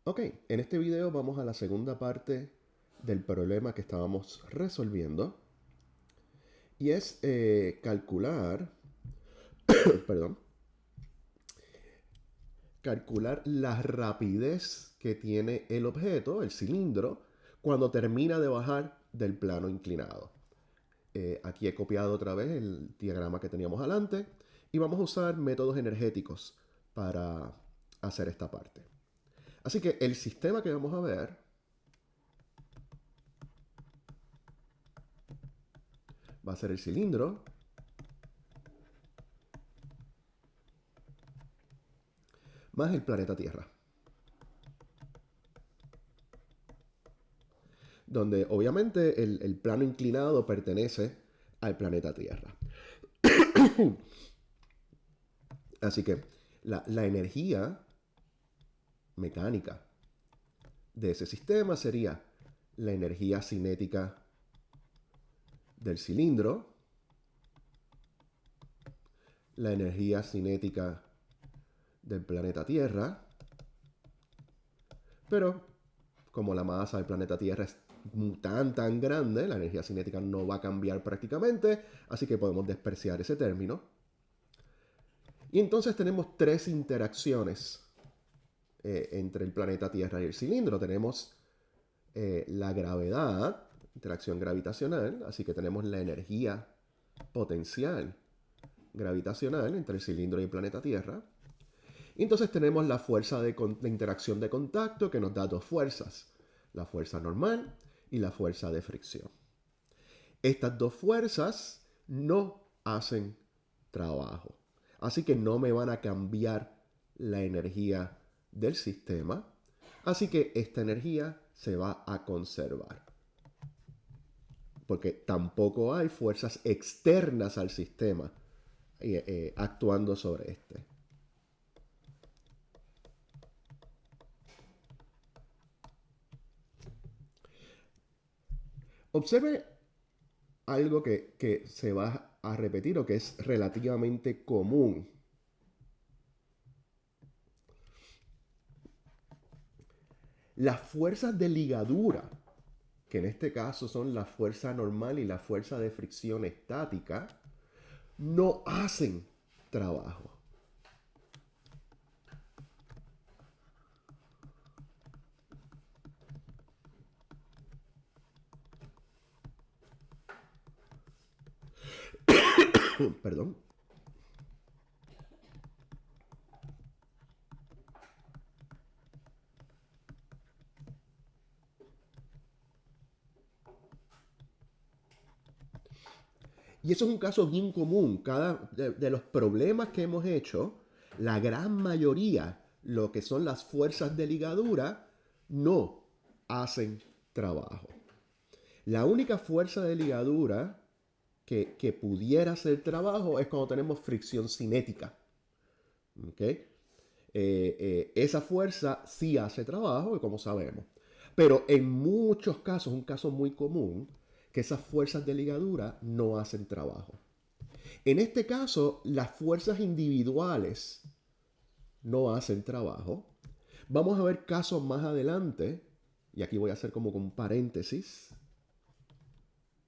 Ok, en este video vamos a la segunda parte del problema que estábamos resolviendo y es calcular, perdón, calcular la rapidez que tiene el objeto, el cilindro, cuando termina de bajar del plano inclinado. Aquí he copiado otra vez el diagrama que teníamos adelante y vamos a usar métodos energéticos para hacer esta parte. Así que el sistema que vamos a ver va a ser el cilindro más el planeta Tierra, donde obviamente el plano inclinado pertenece al planeta Tierra. Así que la energía mecánica de ese sistema sería la energía cinética del cilindro, la energía cinética del planeta Tierra, pero como la masa del planeta Tierra es tan grande, la energía cinética no va a cambiar prácticamente, así que podemos despreciar ese término. Y entonces tenemos tres interacciones entre el planeta Tierra y el cilindro. Tenemos la gravedad, interacción gravitacional, así que tenemos la energía potencial gravitacional entre el cilindro y el planeta Tierra. Y entonces tenemos la fuerza de interacción de contacto que nos da dos fuerzas, la fuerza normal y la fuerza de fricción. Estas dos fuerzas no hacen trabajo, así que no me van a cambiar la energía del sistema, así que esta energía se va a conservar, porque tampoco hay fuerzas externas al sistema actuando sobre este. Observe algo que se va a repetir o que es relativamente común. Las fuerzas de ligadura, que en este caso son la fuerza normal y la fuerza de fricción estática, no hacen trabajo. Perdón. Y eso es un caso bien común. Cada de los problemas que hemos hecho, la gran mayoría, lo que son las fuerzas de ligadura, no hacen trabajo. La única fuerza de ligadura que pudiera hacer trabajo es cuando tenemos fricción cinética. ¿Okay? Esa fuerza sí hace trabajo, como sabemos. Pero en muchos casos, un caso muy común, que esas fuerzas de ligadura no hacen trabajo. En este caso, las fuerzas individuales no hacen trabajo. Vamos a ver casos más adelante, y aquí voy a hacer como un paréntesis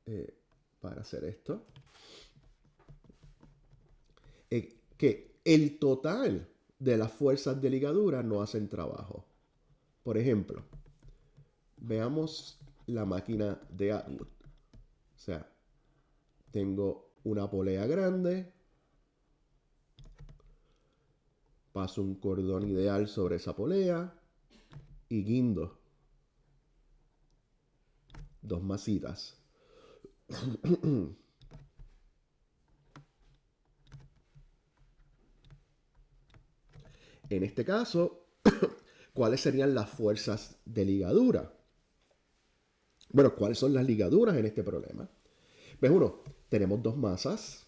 eh, para hacer esto, que el total de las fuerzas de ligadura no hacen trabajo. Por ejemplo, veamos la máquina de Atwood. O sea, tengo una polea grande, paso un cordón ideal sobre esa polea y guindo dos masitas. En este caso, ¿cuáles serían las fuerzas de ligadura? Bueno, ¿cuáles son las ligaduras en este problema? Pues uno, tenemos dos masas.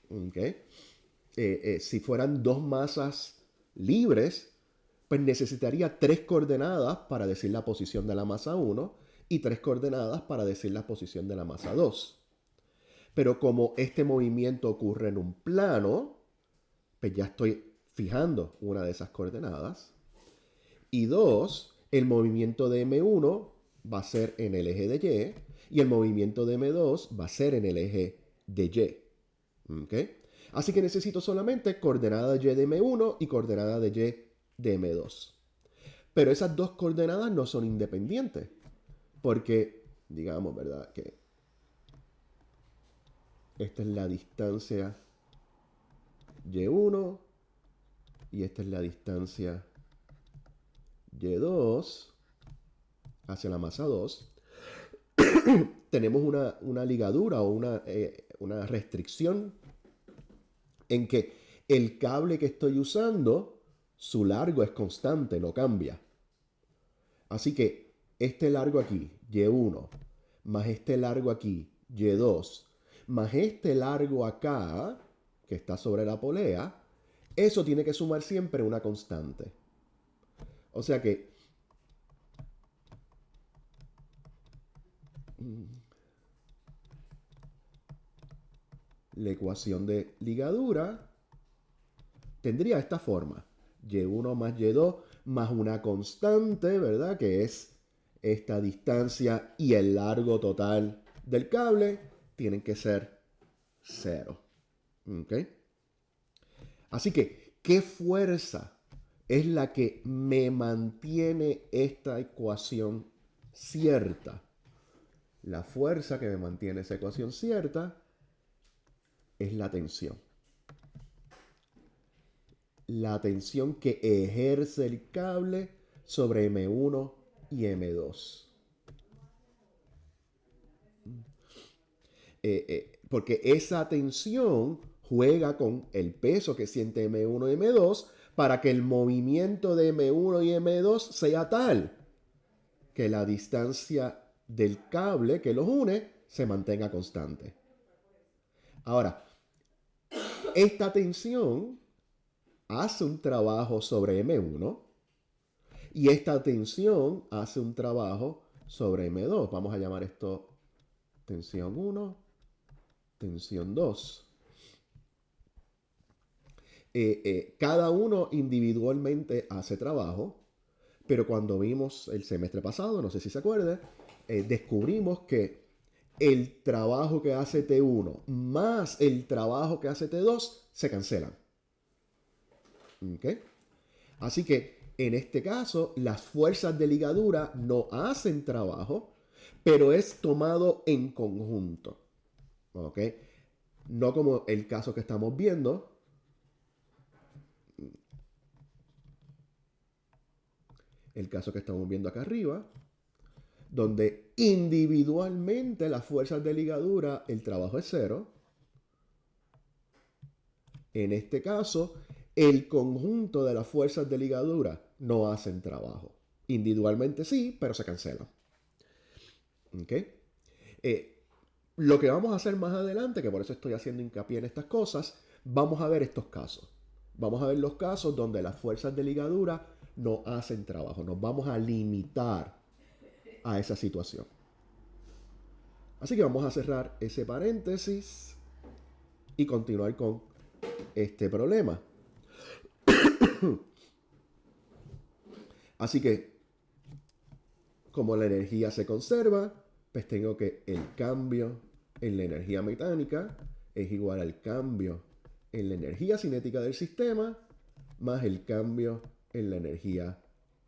¿Okay? Si fueran dos masas libres, pues necesitaría tres coordenadas para decir la posición de la masa 1 y tres coordenadas para decir la posición de la masa 2. Pero como este movimiento ocurre en un plano, pues ya estoy fijando una de esas coordenadas. Y dos, El movimiento de M1 va a ser en el eje de Y y el movimiento de M2 va a ser en el eje de Y. ¿Ok? Así que necesito solamente coordenada de Y de M1 y coordenada de Y de M2. Pero esas dos coordenadas no son independientes. Porque, digamos, ¿verdad? Que esta es la distancia Y1 y esta es la distancia Y2 hacia la masa 2. Tenemos una ligadura o una restricción en que el cable que estoy usando, su largo es constante, no cambia. Así que este largo aquí, Y1, más este largo aquí, Y2, más este largo acá, que está sobre la polea, eso tiene que sumar siempre una constante. O sea que la ecuación de ligadura tendría esta forma. Y1 más Y2 más una constante, ¿verdad? Que es esta distancia y el largo total del cable tienen que ser 0. ¿Ok? Así que, ¿qué fuerza es la que me mantiene esta ecuación cierta? La fuerza que me mantiene esa ecuación cierta es la tensión. La tensión que ejerce el cable sobre M1 y M2. Porque esa tensión juega con el peso que siente M1 y M2 para que el movimiento de M1 y M2 sea tal que la distancia del cable que los une se mantenga constante. Ahora, esta tensión hace un trabajo sobre M1 y esta tensión hace un trabajo sobre M2. Vamos a llamar esto tensión 1, tensión 2. Cada uno individualmente hace trabajo, pero cuando vimos el semestre pasado, no sé si se acuerda, descubrimos que el trabajo que hace T1 más el trabajo que hace T2 se cancelan. ¿Okay? Así que en este caso, las fuerzas de ligadura no hacen trabajo, pero es tomado en conjunto. ¿Ok? No como el caso que estamos viendo. El caso que estamos viendo acá arriba, donde individualmente las fuerzas de ligadura, el trabajo es 0. En este caso, el conjunto de las fuerzas de ligadura no hacen trabajo. Individualmente sí, pero se cancelan. ¿Ok? Lo que vamos a hacer más adelante, que por eso estoy haciendo hincapié en estas cosas, vamos a ver estos casos. Vamos a ver los casos donde las fuerzas de ligadura no hacen trabajo. Nos vamos a limitar a esa situación. Así que vamos a cerrar ese paréntesis y continuar con este problema. Así que, como la energía se conserva, pues tengo que el cambio en la energía mecánica es igual al cambio en la energía cinética del sistema más el cambio en la energía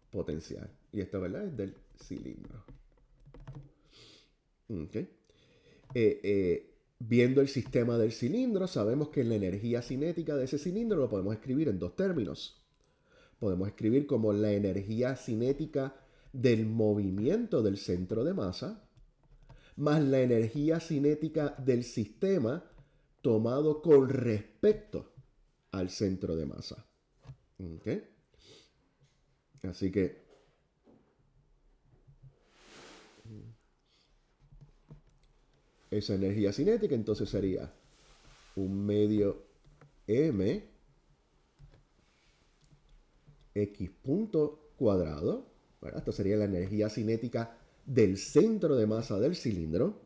potencial. Y esto, ¿verdad? Es del cilindro. Okay. Viendo el sistema del cilindro, sabemos que la energía cinética de ese cilindro lo podemos escribir en dos términos. Podemos escribir como la energía cinética del movimiento del centro de masa más la energía cinética del sistema tomado con respecto al centro de masa. ¿Okay? Así que esa energía cinética entonces sería un medio m x punto cuadrado. ¿Verdad? Esto sería la energía cinética del centro de masa del cilindro.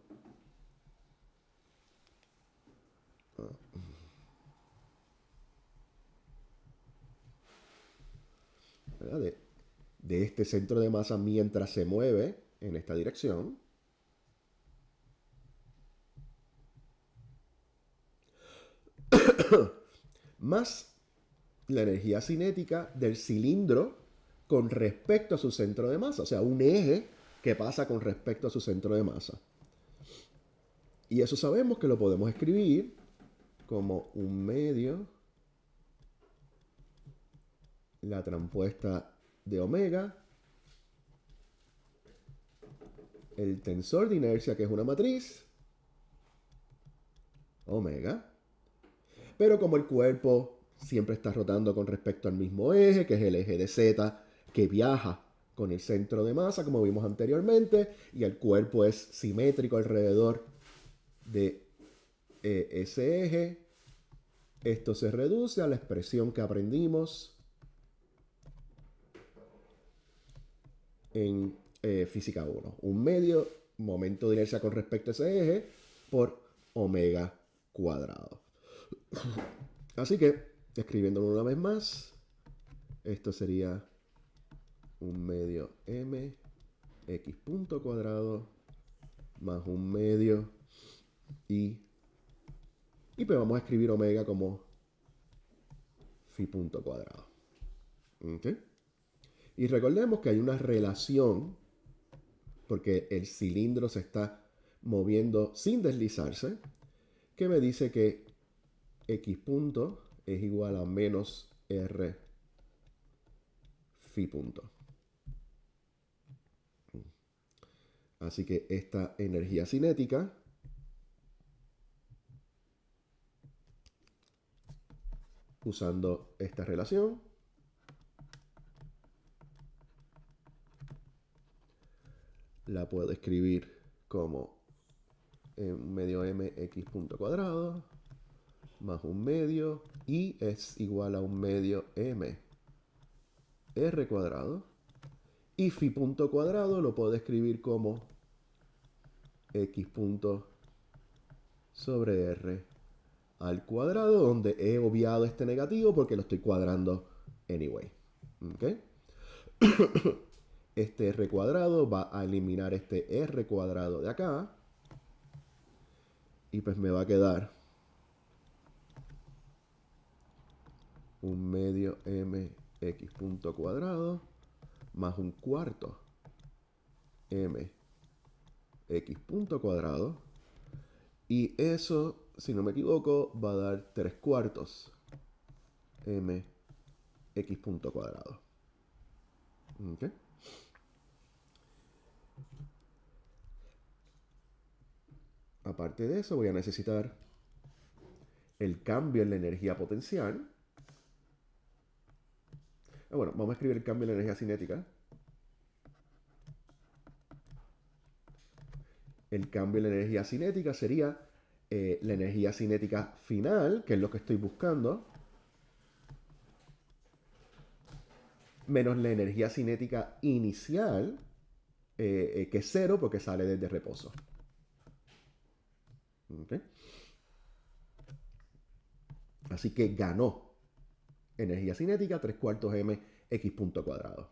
¿Verdad? de este centro de masa mientras se mueve en esta dirección, más la energía cinética del cilindro con respecto a su centro de masa. O sea, un eje que pasa con respecto a su centro de masa. Y eso sabemos que lo podemos escribir como un medio la transpuesta de omega, el tensor de inercia, que es una matriz, omega. Pero como el cuerpo siempre está rotando con respecto al mismo eje, que es el eje de Z, que viaja con el centro de masa, como vimos anteriormente, y el cuerpo es simétrico alrededor de ese eje, esto se reduce a la expresión que aprendimos en física 1. Un medio momento de inercia con respecto a ese eje por omega cuadrado. Así que, escribiéndolo una vez más, esto sería un medio m x punto cuadrado más un medio y pues vamos a escribir omega como phi punto cuadrado. ¿Okay? Y recordemos que hay una relación, porque el cilindro se está moviendo sin deslizarse, que me dice que x punto es igual a menos r phi punto. Así que esta energía cinética usando esta relación la puedo escribir como medio m x punto cuadrado más un medio y es igual a un medio m r cuadrado, y phi punto cuadrado lo puedo escribir como x punto sobre r al cuadrado, donde he obviado este negativo porque lo estoy cuadrando anyway. ¿Okay? Este r cuadrado va a eliminar este r cuadrado de acá, y pues me va a quedar un medio m x punto cuadrado más un cuarto m x punto cuadrado, y eso, si no me equivoco, va a dar 3/4 m x punto cuadrado. ¿Okay? Aparte de eso, voy a necesitar el cambio en la energía potencial. Bueno, vamos a escribir el cambio en la energía cinética. El cambio en la energía cinética sería la energía cinética final, que es lo que estoy buscando, menos la energía cinética inicial, que es 0 porque sale desde reposo. ¿Okay? Así que ganó energía cinética 3/4 m x punto cuadrado.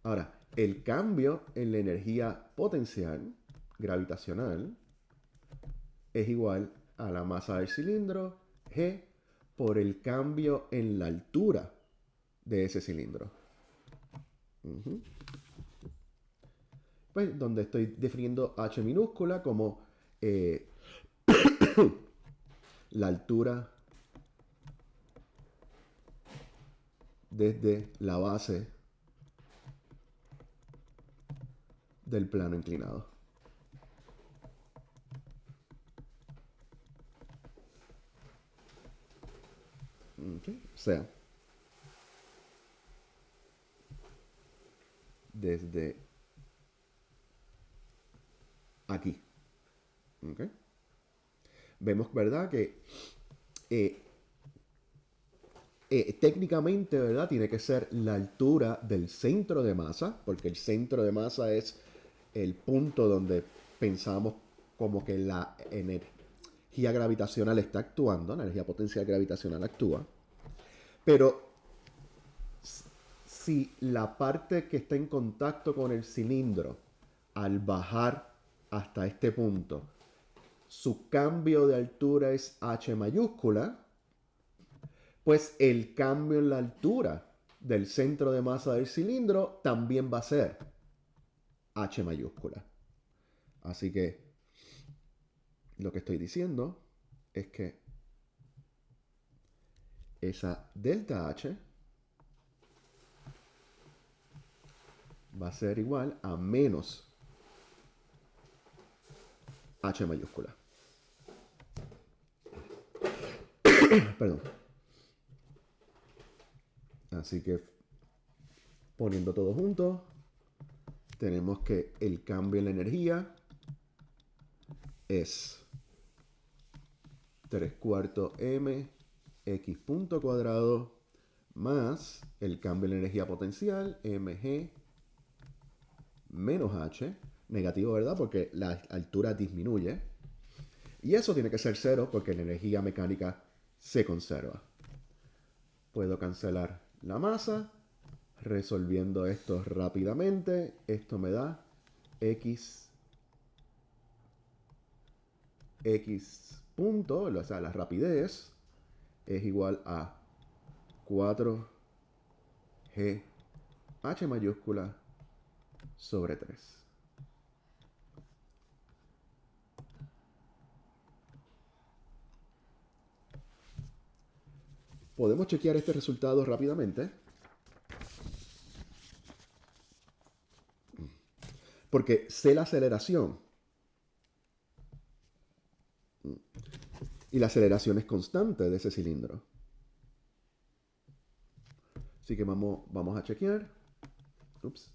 Ahora, el cambio en la energía potencial gravitacional es igual a la masa del cilindro g por el cambio en la altura de ese cilindro. Pues donde estoy definiendo h minúscula como la altura desde la base del plano inclinado. Okay. O sea, desde aquí. Okay. Vemos, ¿verdad? Que técnicamente, ¿verdad? Tiene que ser la altura del centro de masa, porque el centro de masa es el punto donde pensamos como que la energía gravitacional está actuando, la energía potencial gravitacional actúa. Pero si la parte que está en contacto con el cilindro, al bajar hasta este punto, su cambio de altura es h mayúscula, pues el cambio en la altura del centro de masa del cilindro también va a ser h mayúscula. Así que lo que estoy diciendo es que esa delta H va a ser igual a menos H mayúscula. Perdón. Así que poniendo todo junto, tenemos que el cambio en la energía es 3/4 m x punto cuadrado más el cambio en la energía potencial mg menos h, negativo, ¿verdad? Porque la altura disminuye. Y eso tiene que ser 0 porque la energía mecánica se conserva. Puedo cancelar la masa. Resolviendo esto rápidamente, esto me da x punto, o sea, la rapidez es igual a 4g h mayúscula sobre 3. Podemos chequear este resultado rápidamente. Porque sé la aceleración. Y la aceleración es constante de ese cilindro. Así que vamos a chequear. Ups.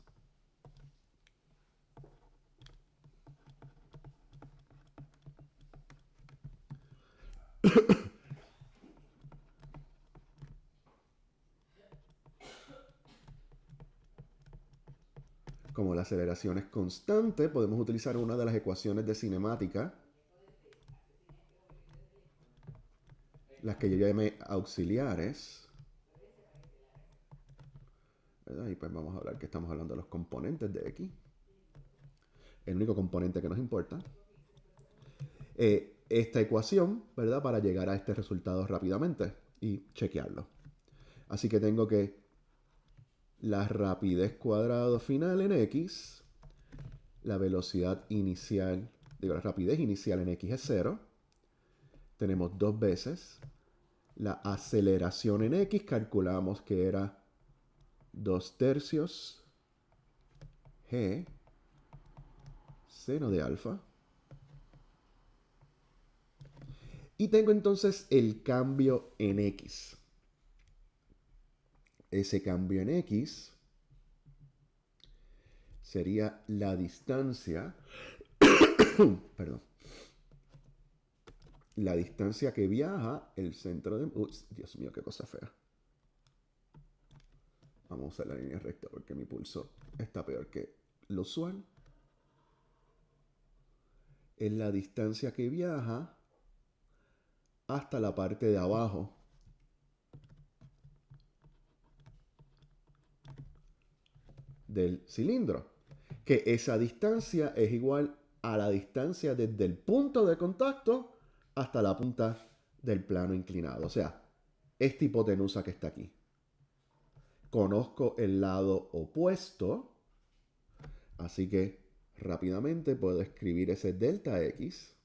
Como la aceleración es constante, podemos utilizar una de las ecuaciones de cinemática, las que yo llamé auxiliares. ¿Verdad? Y pues vamos a hablar que estamos hablando de los componentes de X. El único componente que nos importa. Esta ecuación, ¿verdad? Para llegar a este resultado rápidamente y chequearlo. Así que tengo que la rapidez cuadrado final en X, la velocidad inicial, digo, la rapidez inicial en X es 0. Tenemos dos veces. La aceleración en X calculamos que era 2/3 g seno de alfa. Y tengo entonces el cambio en X. Ese cambio en X sería la distancia, perdón, la distancia que viaja el centro de... Ups, Dios mío, qué cosa fea. Vamos a usar la línea recta porque mi pulso está peor que lo usual. Es la distancia que viaja hasta la parte de abajo del cilindro. Que esa distancia es igual a la distancia desde el punto de contacto hasta la punta del plano inclinado. O sea, esta hipotenusa que está aquí. Conozco el lado opuesto, así que rápidamente puedo escribir ese delta X.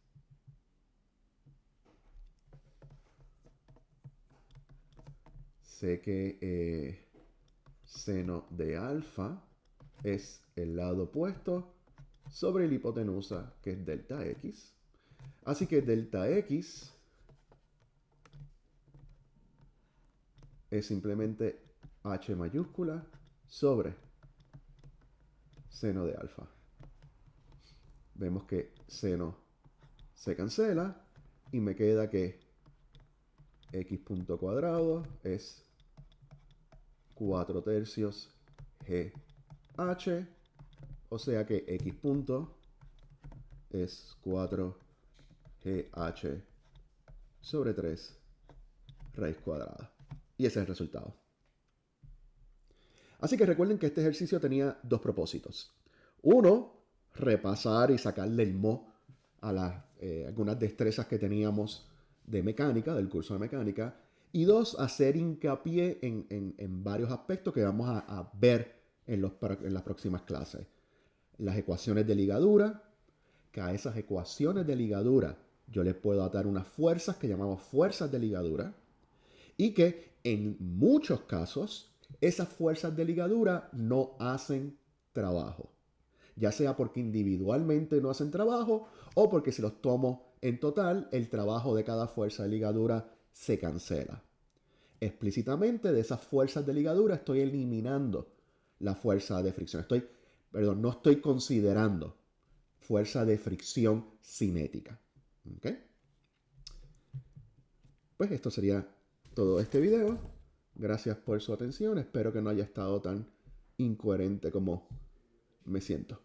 Sé que seno de alfa es el lado opuesto sobre la hipotenusa, que es delta X. Así que delta X es simplemente h mayúscula sobre seno de alfa. Vemos que seno se cancela y me queda que x punto cuadrado es 4/3 GH, o sea que x punto es 4GH sobre 3 raíz cuadrada. Y ese es el resultado. Así que recuerden que este ejercicio tenía dos propósitos. Uno, repasar y sacarle el mo a algunas destrezas que teníamos de mecánica, del curso de mecánica. Y dos, hacer hincapié en varios aspectos que vamos a ver en las próximas clases. Las ecuaciones de ligadura, que a esas ecuaciones de ligadura yo les puedo dar unas fuerzas que llamamos fuerzas de ligadura y que en muchos casos esas fuerzas de ligadura no hacen trabajo. Ya sea porque individualmente no hacen trabajo o porque si los tomo en total, el trabajo de cada fuerza de ligadura se cancela. Explícitamente de esas fuerzas de ligadura estoy eliminando la fuerza de fricción. No estoy considerando fuerza de fricción cinética. ¿Okay? Pues esto sería todo este video. Gracias por su atención. Espero que no haya estado tan incoherente como me siento.